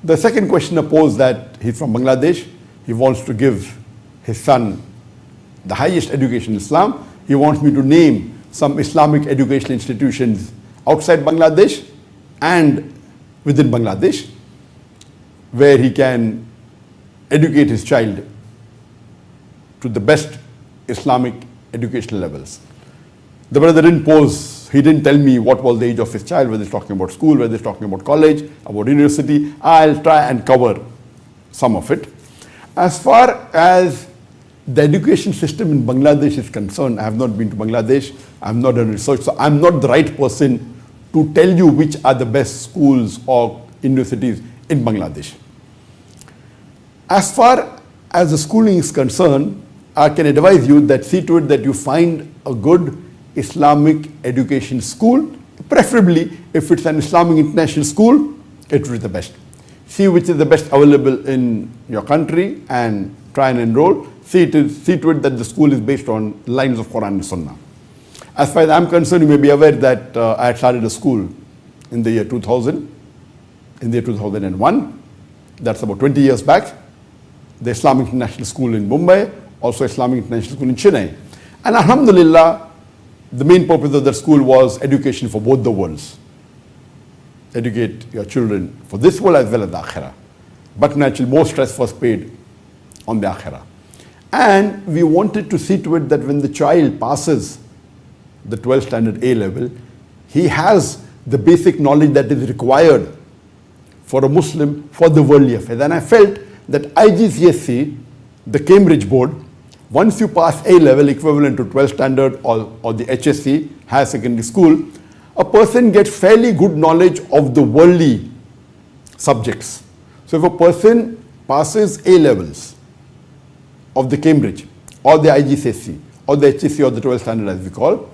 The second questioner posed that he's from Bangladesh. He wants to give his son the highest education in Islam. He wants me to name some Islamic educational institutions outside Bangladesh and within Bangladesh where he can educate his child to the best Islamic educational levels. The brother didn't pose, he didn't tell me what was the age of his child, whether he's talking about school, whether he's talking about college, about university. I'll try and cover some of it. As far as the education system in Bangladesh is concerned, I have not been to Bangladesh, I'm not done research, so I'm not the right person to tell you which are the best schools or universities in Bangladesh. As far as the schooling is concerned, I can advise you that see to it that you find a good Islamic education school, preferably if it's an Islamic international school, it will be the best. See which is the best available in your country and try and enroll. See to it that the school is based on lines of Quran and Sunnah. As far as I'm concerned, you may be aware that I had started a school in the year 2000, in the year 2001. That's about 20 years back. The Islamic International School in Mumbai, also Islamic International School in Chennai. And alhamdulillah, the main purpose of that school was education for both the worlds. Educate your children for this world as well as the akhirah. But naturally, more stress was paid on the akhirah. And we wanted to see to it that when the child passes the 12th standard A level, he has the basic knowledge that is required for a Muslim for the worldly affairs. And I felt that IGCSE, the Cambridge board, once you pass A level equivalent to 12th standard or the HSC, higher secondary school, a person gets fairly good knowledge of the worldly subjects. So if a person passes A levels of the Cambridge or the IGCSE or the HSC or the 12th standard as we call,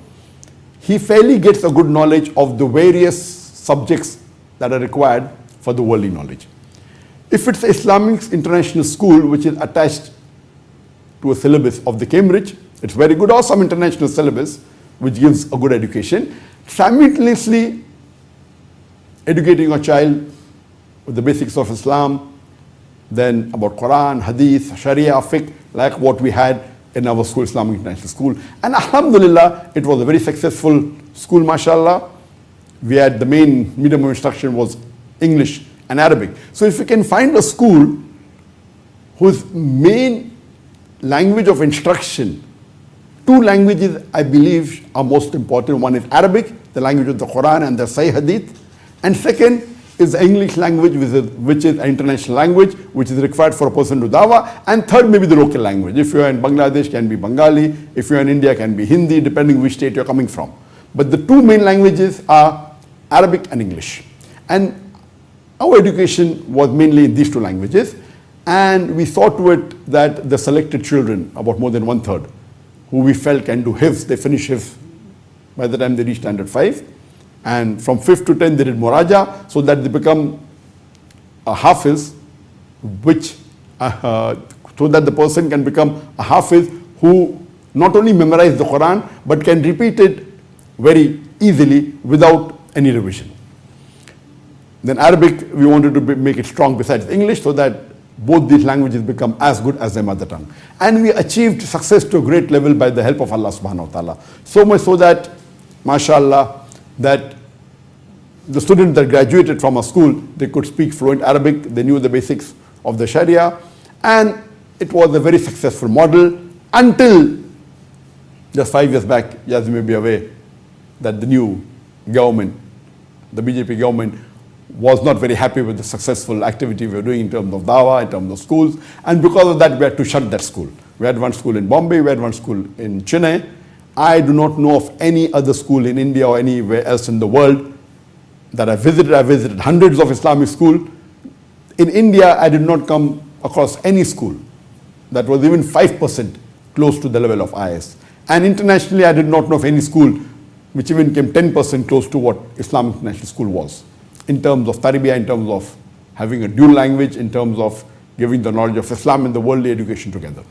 he fairly gets a good knowledge of the various subjects that are required for the worldly knowledge. If it's Islamic International School which is attached to a syllabus of the Cambridge, it's very good, or some international syllabus which gives a good education, simultaneously educating a child with the basics of Islam, then about Quran, Hadith, Sharia, Fiqh, like what we had in our school, Islamic International School. And alhamdulillah, it was a very successful school, mashallah. We had the main medium of instruction was English and Arabic. So if you can find a school whose main language of instruction, two languages I believe are most important. One is Arabic, the language of the Quran and the Sahih Hadith. And second is the English language, which is an international language, which is required for a person to dawah. And third may be the local language. If you are in Bangladesh, can be Bengali. If you are in India, can be Hindi, depending which state you are coming from. But the two main languages are Arabic and English. And our education was mainly in these two languages. And we saw to it that the selected children, about more than 1/3, who we felt can do Hifz, they finish Hifz by the time they reach standard 5. And from 5th to 10th, they did Muraja, so that they become a Hafiz, which, so that the person can become a Hafiz who not only memorize the Quran, but can repeat it very easily without any revision. Then Arabic, we wanted to make it strong besides English, so that both these languages become as good as their mother tongue. And we achieved success to a great level by the help of Allah subhanahu wa ta'ala. So much so that, mashallah, that the students that graduated from our school, they could speak fluent Arabic, they knew the basics of the Sharia, and it was a very successful model until just 5 years back, as you may be aware, that the new government, the BJP government, was not very happy with the successful activity we were doing in terms of dawah, in terms of schools, and because of that we had to shut that school. We had one school in Bombay, we had one school in Chennai. I do not know of any other school in India or anywhere else in the world that I visited. I visited hundreds of Islamic schools. In India, I did not come across any school that was even 5% close to the level of IS. And internationally, I did not know of any school which even came 10% close to what Islamic International School was, in terms of tarbiyah, in terms of having a dual language, in terms of giving the knowledge of Islam and the worldly education together.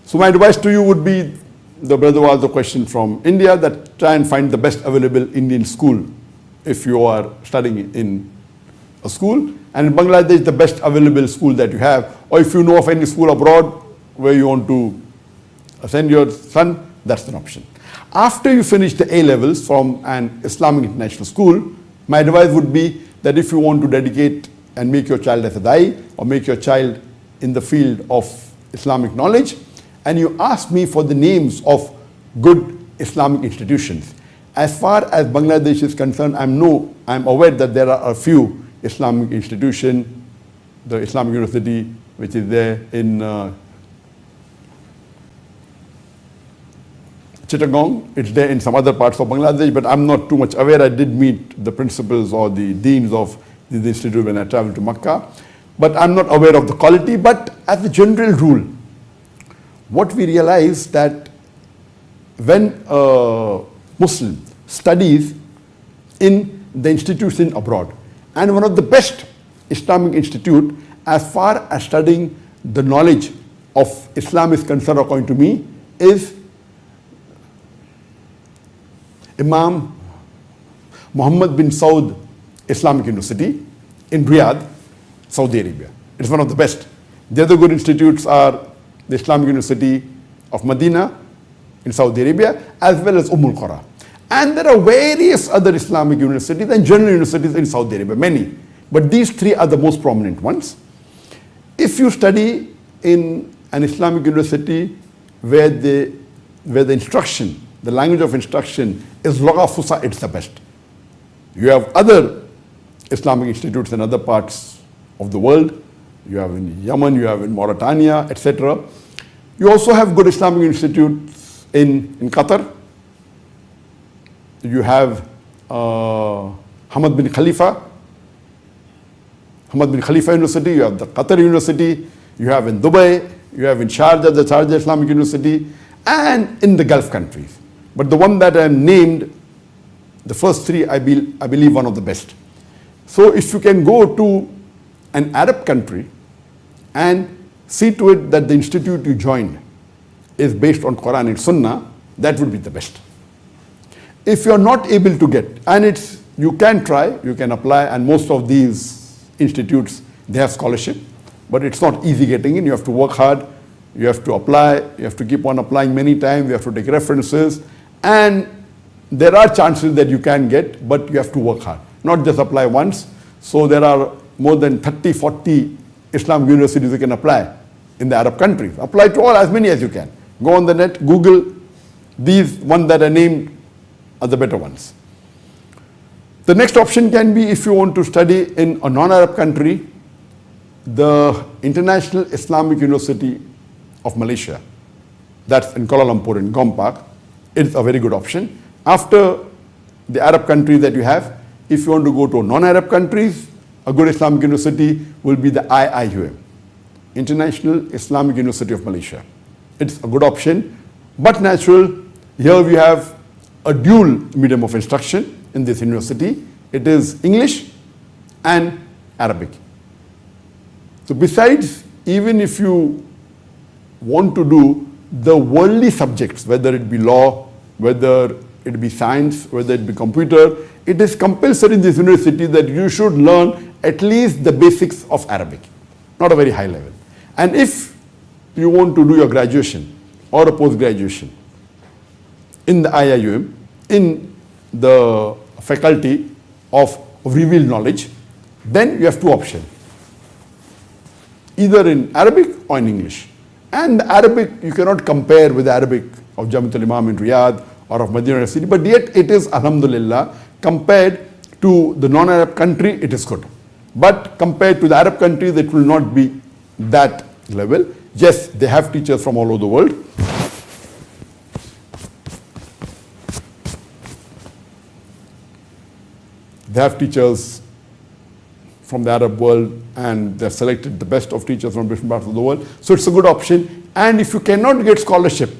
So my advice to you would be, the brother was the question from India, that try and find the best available Indian school if you are studying in a school, And in Bangladesh, the best available school that you have, or if you know of any school abroad where you want to send your son, that's an option. After you finish the A levels from an Islamic international school, my advice would be that if you want to dedicate and make your child as a da'i, or make your child in the field of Islamic knowledge, and you ask me for the names of good Islamic institutions. As far as Bangladesh is concerned, I'm aware that there are a few Islamic institutions, the Islamic University, which is there in Chittagong. It's there in some other parts of Bangladesh, but I'm not too much aware. I did meet the principals or the deans of this institute when I traveled to Makkah, but I'm not aware of the quality. But as a general rule, what we realize that when a Muslim studies in the institution abroad, and one of the best Islamic institute as far as studying the knowledge of Islam is concerned, according to me, is Imam Muhammad bin Saud Islamic University in Riyadh, Saudi Arabia. It's one of the best. The other good institutes are the Islamic University of Medina in Saudi Arabia, as well as Qura. And there are various other Islamic universities and general universities in Saudi Arabia, many. But these three are the most prominent ones. If you study in an Islamic university where the instruction, the language of instruction is Lugha Fusha, it's the best. You have other Islamic institutes in other parts of the world. You have in Yemen, you have in Mauritania, etc. You also have good Islamic institutes in Qatar. You have Hamad bin Khalifa University, you have the Qatar University, you have in Dubai, you have in Sharjah, the Sharjah Islamic University, and in the Gulf countries. But the one that I named, the first three, I believe one of the best. So if you can go to an Arab country and see to it that the institute you joined is based on Quran and Sunnah, that would be the best. If you're not able to get, and you can try, you can apply, and most of these institutes, they have scholarship, but it's not easy getting in. You have to work hard, you have to apply, you have to keep on applying many times, you have to take references, and there are chances that you can get, but you have to work hard, not just apply once. So there are more than 30, 40 Islamic universities you can apply in the Arab countries. Apply to all, as many as you can. Go on the net, Google, these ones that I named are the better ones. The next option can be, if you want to study in a non-Arab country, the International Islamic University of Malaysia. That's in Kuala Lumpur in Gompak. It's a very good option. After the Arab countries that you have, if you want to go to non-Arab countries, a good Islamic university will be the IIUM, International Islamic University of Malaysia. It's a good option, but natural. Here we have a dual medium of instruction in this university. It is English and Arabic. So besides, even if you want to do the worldly subjects, whether it be law, whether it be science, whether it be computer, it is compulsory in this university that you should learn at least the basics of Arabic, not a very high level. And if you want to do your graduation or a post-graduation in the IIUM, in the faculty of revealed knowledge, then you have two options, either in Arabic or in English. And the Arabic, you cannot compare with the Arabic of Jamiatul Imam in Riyadh or of Medina University, but yet it is, alhamdulillah, compared to the non-Arab country, it is good. But compared to the Arab countries, it will not be that level. Yes, they have teachers from all over the world. They have teachers from the Arab world, and they've selected the best of teachers from different parts of the world. So it's a good option. And if you cannot get scholarship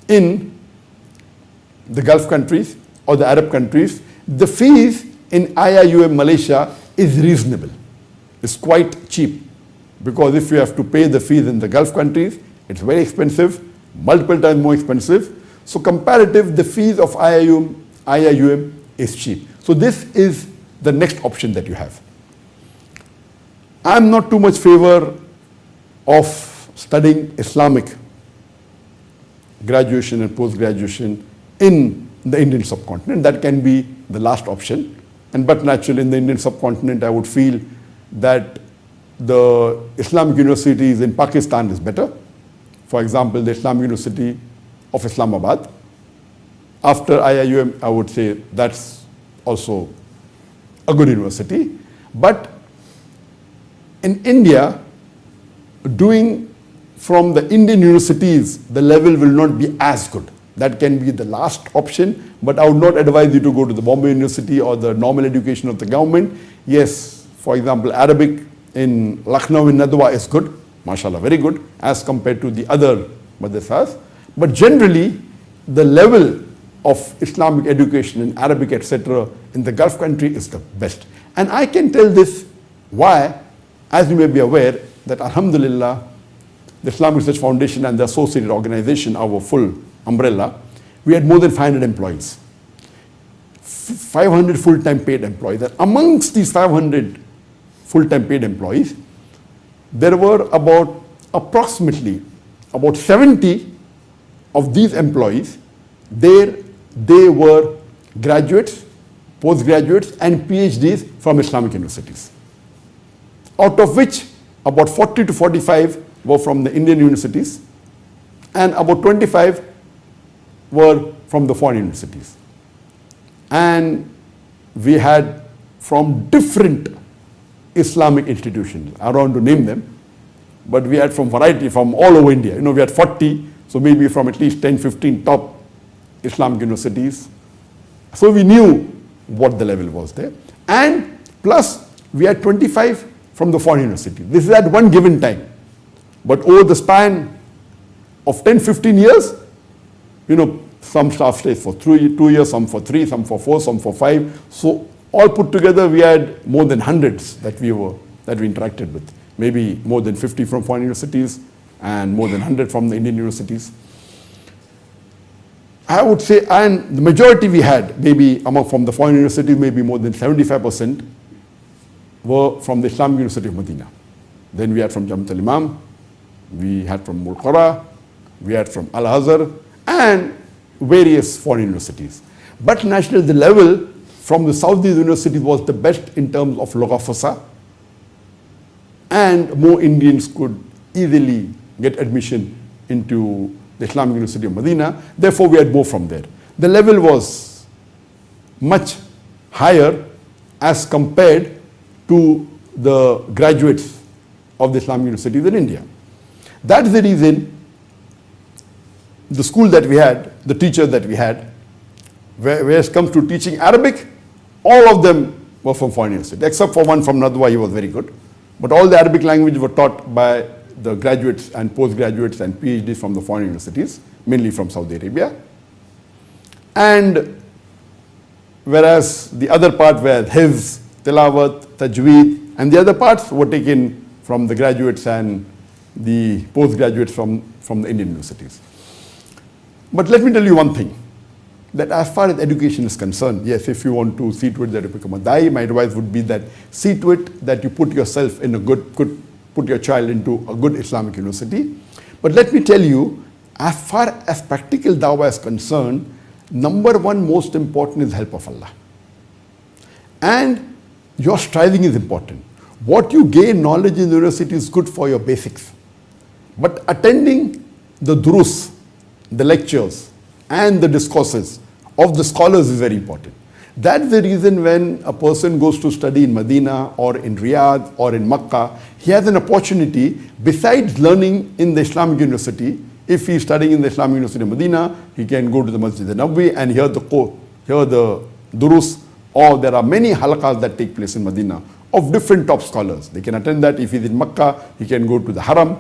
in the Gulf countries or the Arab countries, the fees in IIUM Malaysia is reasonable. It's quite cheap, because if you have to pay the fees in the Gulf countries, it's very expensive, multiple times more expensive. So comparative, the fees of IIUM is cheap. So this is the next option that you have. I'm not too much favor of studying Islamic graduation and post-graduation in the Indian subcontinent. That can be the last option. But naturally, in the Indian subcontinent, I would feel that the Islamic universities in Pakistan is better. For example, the Islamic University of Islamabad. After IIUM, I would say that's also a good university. But in India, doing from the Indian universities, the level will not be as good. That can be the last option, but I would not advise you to go to the Bombay University or the normal education of the government. Yes, for example, Arabic in Lucknow in Nadwa is good, mashallah, very good, as compared to the other madrasas. But generally, the level of Islamic education in Arabic, etc., in the Gulf country is the best. And I can tell this why, as you may be aware, that Alhamdulillah, the Islamic Research Foundation and the associated organization, our full umbrella, we had more than 500 employees, 500 full-time paid employees. And amongst these 500 full-time paid employees, there were about approximately about 70 of these employees. They were graduates, postgraduates, and PhDs from Islamic universities, out of which about 40 to 45 were from the Indian universities, and about 25 were from the foreign universities. And we had from different Islamic institutions, I don't want to name them, but we had from variety, from all over India. We had 40, so maybe from at least 10, 15 top Islamic universities. So we knew what the level was there. And plus, we had 25 from the foreign university. This is at one given time. But over the span of 10, 15 years, some staff stays for 2 years, some for 3, some for 4, some for 5. So all put together, we had more than hundreds that we interacted with. Maybe more than 50 from foreign universities and more than 100 from the Indian universities. I would say, and the majority we had, maybe from the foreign universities, maybe more than 75% were from the Islamic University of Medina. Then we had from Jamiat al-Imam, we had from Mulqara, we had from Al-Azhar, and various foreign universities. But naturally, the level from the Saudi universities was the best in terms of Lugha Fasa, and more Indians could easily get admission into the Islamic University of Medina. Therefore, we had more from there. The level was much higher as compared to the graduates of the Islamic universities in India. That's the reason the school that we had, the teachers that we had, where it comes to teaching Arabic, all of them were from foreign universities, except for one from Nadwa, he was very good. But all the Arabic language were taught by the graduates and postgraduates and PhDs from the foreign universities, mainly from Saudi Arabia. And whereas the other part were Hifz, Tilawat, Tajweed, and the other parts were taken from the graduates and the postgraduates from the Indian universities. But let me tell you one thing, that as far as education is concerned, yes, if you want to see to it that you become a Dai, my advice would be that see to it that you put yourself in a put your child into a good Islamic university. But let me tell you, as far as practical dawah is concerned, number one most important is help of Allah. And your striving is important. What you gain knowledge in the university is good for your basics. But attending the durus, the lectures, and the discourses of the scholars is very important. That's the reason when a person goes to study in Medina or in Riyadh or in Makkah, he has an opportunity, besides learning in the Islamic University. If he is studying in the Islamic University of Medina, he can go to the Masjid al-Nabawi and hear the durus, or there are many halaqas that take place in Medina of different top scholars. They can attend that. If he's in Makkah, he can go to the Haram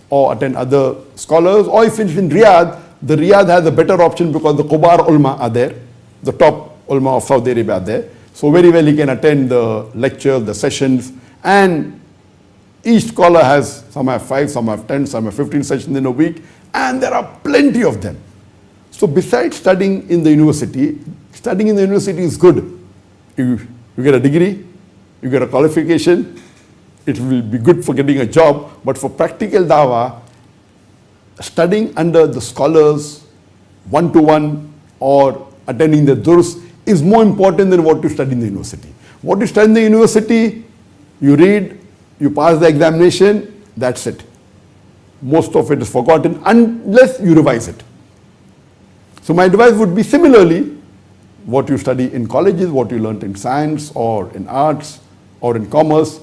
or attend other scholars. Or if he's in Riyadh, the Riyadh has a better option because the Kubar ulama are there, the top ulama of Saudi Arabia are there. So very well he can attend the lectures, the sessions, and each scholar has, some have 5, some have 10, some have 15 sessions in a week, and there are plenty of them. So besides studying in the university is good. You get a degree, you get a qualification, it will be good for getting a job, but for practical dawah, studying under the scholars, one-to-one, or attending the durs is more important than what you study in the university. What you study in the university, you read, you pass the examination, that's it. Most of it is forgotten unless you revise it. So my advice would be similarly, what you study in colleges, what you learnt in science or in arts or in commerce,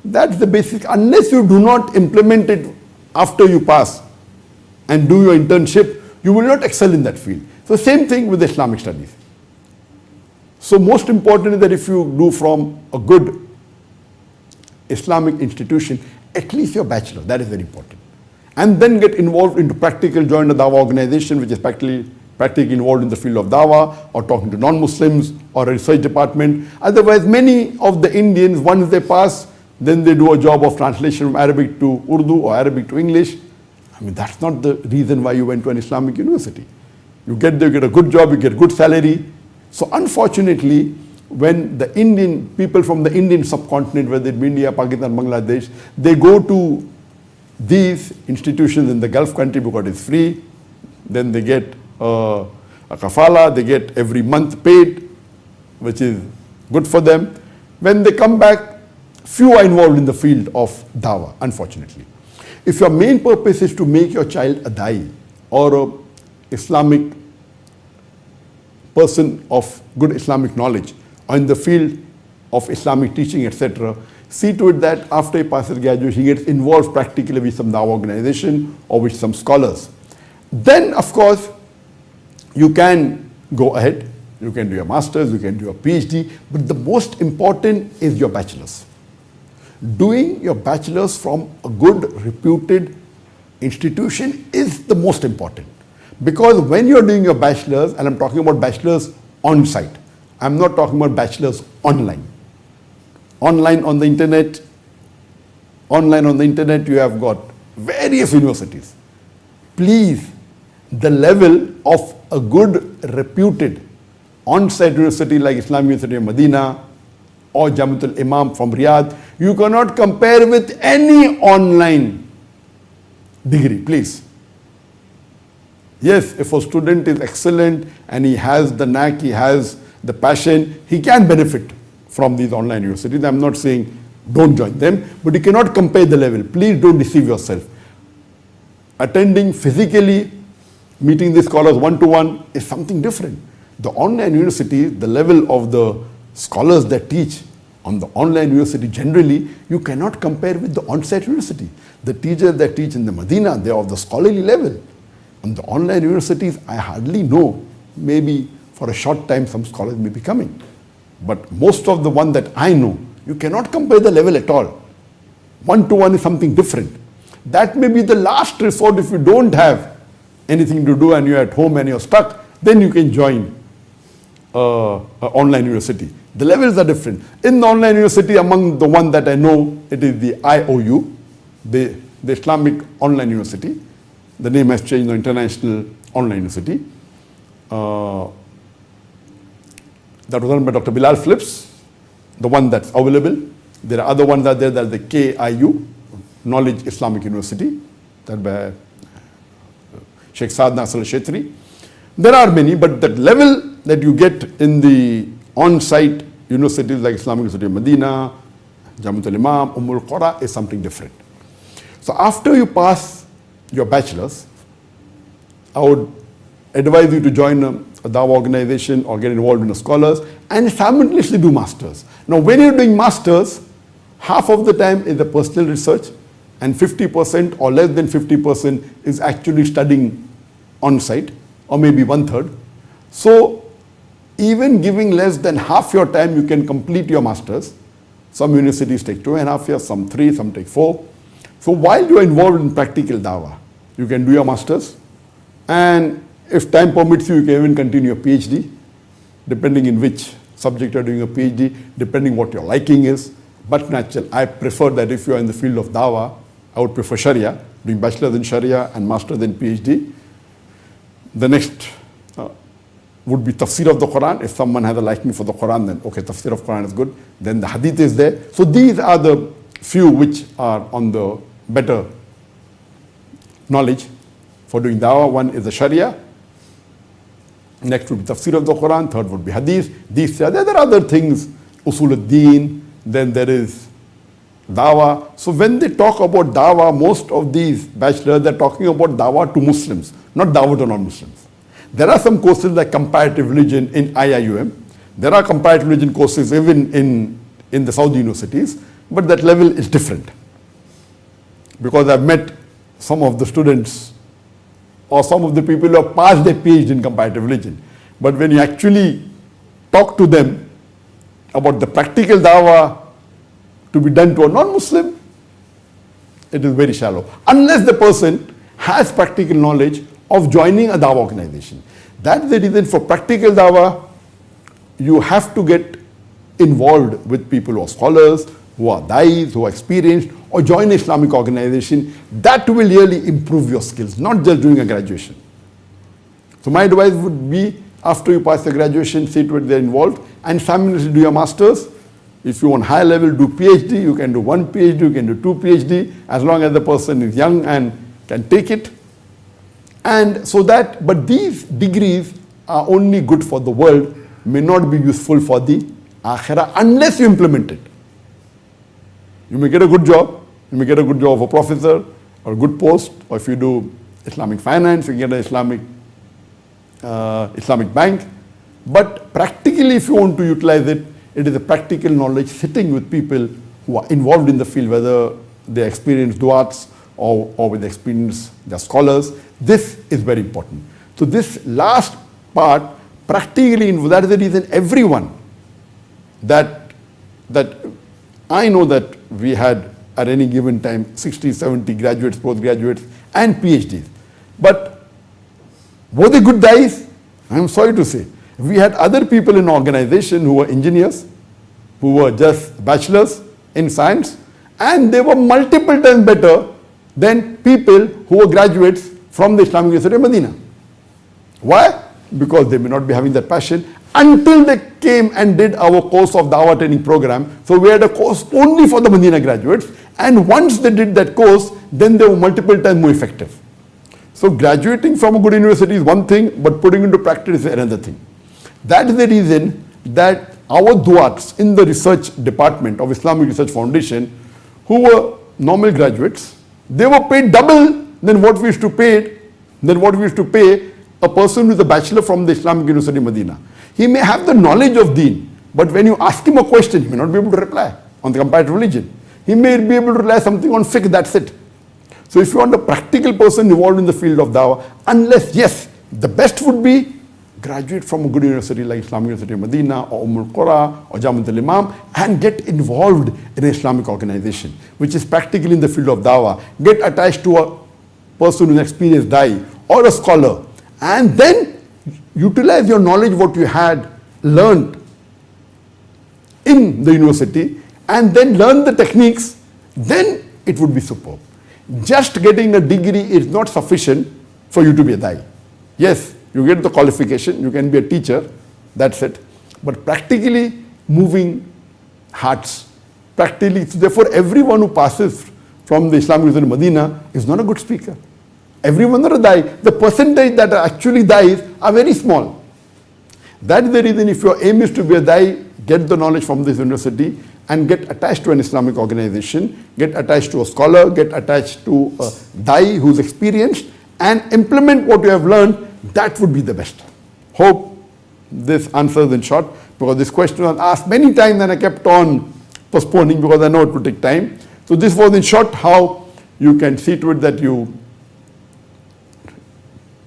that's the basic. Unless you do not implement it after you pass and do your internship, you will not excel in that field. So same thing with Islamic studies. So most important is that if you do from a good Islamic institution, at least your bachelor, that is very important. And then get involved into practical, join a dawah organization which is practically involved in the field of dawah, or talking to non-Muslims, or a research department. Otherwise, many of the Indians, once they pass, then they do a job of translation from Arabic to Urdu or Arabic to English. I mean, that's not the reason why you went to an Islamic university. You get there, you get a good job, you get good salary. So unfortunately, when the Indian people from the Indian subcontinent, whether it be India, Pakistan, Bangladesh, they go to these institutions in the Gulf country because it's free, then they get a kafala, they get every month paid, which is good for them. When they come back, few are involved in the field of dawah, unfortunately. If your main purpose is to make your child a da'i or a Islamic person of good Islamic knowledge, or in the field of Islamic teaching, etc., see to it that after he passes graduation, he gets involved practically with some dawah organization or with some scholars. Then, of course, you can go ahead, you can do your master's, you can do your PhD, but the most important is your bachelor's. Doing your bachelor's from a good, reputed institution is the most important. Because when you're doing your bachelor's, and I'm talking about bachelor's on-site, I'm not talking about bachelor's online. Online on the internet, you have got various universities. Please, the level of a good, reputed on-site university like Islamic University of Medina or Jamiatul Imam from Riyadh, you cannot compare with any online degree, please. Yes, if a student is excellent and he has the knack, he has the passion, he can benefit from these online universities. I'm not saying don't join them, but you cannot compare the level. Please don't deceive yourself. Attending physically, meeting the scholars one-to-one is something different. The online university, the level of the scholars that teach on the online university generally, you cannot compare with the on-site university. The teachers that teach in the Medina, they are of the scholarly level. On the online universities, I hardly know, maybe for a short time some scholars may be coming. But most of the one that I know, you cannot compare the level at all. One-to-one is something different. That may be the last resort if you don't have anything to do and you're at home and you're stuck, then you can join an online university. The levels are different. In the online university, among the one that I know, it is the IOU, the Islamic Online University. The name has changed to International Online University. That was run by Dr. Bilal Phillips, the one that's available. There are other ones out there, that are the KIU, Knowledge Islamic University, that by Sheikh Saad Nasr al-Shetri. There are many, but that level that you get in the on-site universities like Islamic University of Medina, Jamiatul Imam, Qura is something different. So after you pass your bachelor's, I would advise you to join a dawah organization or get involved in the scholars and simultaneously do masters. Now when you're doing masters, half of the time is the personal research and 50% or less than 50% is actually studying on-site, or maybe 1/3. So even giving less than half your time, you can complete your masters. Some universities take 2.5 years, some 3, some take 4. So while you are involved in practical dawah, you can do your masters, and if time permits you, you can even continue your PhD, depending in which subject you're doing a PhD, depending what your liking is. But natural, I prefer that if you're in the field of dawah, I would prefer Sharia, doing bachelor's in Sharia and master's in PhD. The next would be tafsir of the Quran. If someone has a liking for the Quran, then okay, tafsir of Quran is good. Then the hadith is there. So these are the few which are on the better knowledge for doing dawah. One is the Sharia, next would be Tafsir of the Quran, third would be Hadith. There are other things, Usul al-Deen, then there is dawah. So when they talk about dawah, most of these bachelors, they're talking about dawah to Muslims, not dawah to non-Muslims. There are some courses like comparative religion in IIUM. There are comparative religion courses even in the Saudi universities, but that level is different. Because I've met some of the students or some of the people who have passed their PhD in comparative religion. But when you actually talk to them about the practical dawah to be done to a non-Muslim, it is very shallow. Unless the person has practical knowledge of joining a dawah organization. That's the reason for practical dawah, you have to get involved with people who are scholars, who are dais, who are experienced, or join an Islamic organization. That will really improve your skills, not just doing a graduation. So my advice would be, after you pass the graduation, see to it they're involved, and simultaneously do your masters. If you want high level, do PhD. You can do 1 PhD, you can do 2 PhD, as long as the person is young and can take it. And so that, but these degrees are only good for the world, may not be useful for the akhirah unless you implement it. You may get a good job, you may get a good job of a professor or a good post, or if you do Islamic finance, you get an Islamic bank. But practically, if you want to utilize it, it is a practical knowledge sitting with people who are involved in the field, whether they experienced du'ats or with experience, they're scholars. This is very important. So this last part, practically, that is the reason everyone that I know that we had at any given time 60, 70 graduates, postgraduates, and PhDs. But were they good guys? I'm sorry to say. We had other people in organization who were engineers, who were just bachelors in science, and they were multiple times better than people who were graduates from the Islamic University of Medina. Why? Because they may not be having that passion until they came and did our course of Dawah training program. So we had a course only for the Medina graduates, and once they did that course, then they were multiple times more effective. So graduating from a good university is one thing, but putting into practice is another thing. That is the reason that our du'ats in the research department of Islamic Research Foundation, who were normal graduates, they were paid double than what we used to pay a person with a bachelor from the Islamic University of Medina. He may have the knowledge of deen, but when you ask him a question, he may not be able to reply on the comparative religion. He may be able to reply something on fiqh, that's it. So if you want a practical person involved in the field of dawah, unless, yes, the best would be graduate from a good university like Islamic University of Medina or Qura or Jamiat al-Imam, and get involved in an Islamic organization, which is practically in the field of dawah. Get attached to a person who is an experienced dai or a scholar, and then utilize your knowledge, what you had learned in the university, and then learn the techniques, then it would be superb. Just getting a degree is not sufficient for you to be a dai. Yes, you get the qualification, you can be a teacher, that's it. But practically moving hearts, practically, so therefore everyone who passes from the Islamic University of Medina is not a good speaker. Everyone are a dai. The percentage that are actually dais are very small. That is the reason if your aim is to be a dai, get the knowledge from this university and get attached to an Islamic organization, get attached to a scholar, get attached to a dai who's experienced, and implement what you have learned. That would be the best. Hope this answers in short, because this question was asked many times and I kept on postponing because I know it would take time. So this was in short how you can see to it that you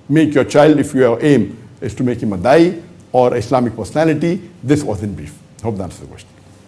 make your child, if your aim is to make him a dai or Islamic personality. This was in brief. Hope that answers the question.